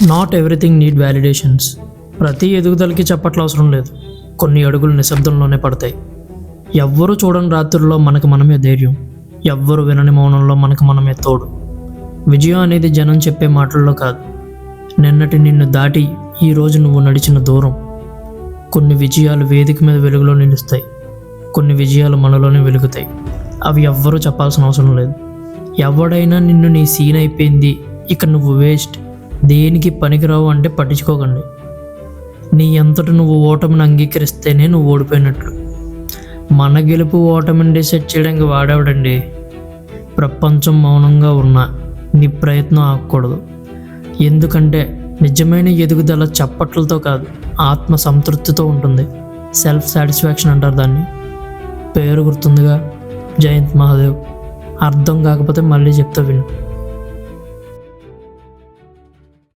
Not everything need validations. ప్రతి ఎదుగుదలకి చప్పట్లు అవసరం లేదు. కొన్ని అడుగులు నిశ్శబ్దంలోనే పడతాయి. ఎవ్వరూ చూడని రాత్రుల్లో మనకు మనమే ధైర్యం, ఎవ్వరు వినని మౌనంలో మనకు మనమే తోడు. విజయం అనేది జనం చెప్పే మాటల్లో కాదు, నిన్నటి నిన్ను దాటి ఈరోజు నువ్వు నడిచిన దూరం. కొన్ని విజయాలు వేదిక మీద వెలుగులో నిలుస్తాయి, కొన్ని విజయాలు మనలోనే వెలుగుతాయి. అవి ఎవ్వరూ చెప్పాల్సిన అవసరం లేదు. ఎవడైనా నిన్ను నీ సీన్ అయిపోయింది, ఇక నువ్వు వేస్ట్, దేనికి పనికిరావు అంటే పట్టించుకోకండి. నీ అంతట నువ్వు ఓటమిని అంగీకరిస్తేనే నువ్వు ఓడిపోయినట్లు. మన గెలుపు ఓటమిని డిసైడ్ చేయడానికి వాడేవాడండి. ప్రపంచం మౌనంగా ఉన్నా నీ ప్రయత్నం ఆగకూడదు. ఎందుకంటే నిజమైన ఎదుగుదల చప్పట్లతో కాదు, ఆత్మ సంతృప్తితో ఉంటుంది. సెల్ఫ్ సాటిస్ఫాక్షన్ అంటారు దాన్ని. పేరు గుర్తుందిగా, జయంత్ మహాదేవ్. అర్థం కాకపోతే మళ్ళీ చెప్తా విను.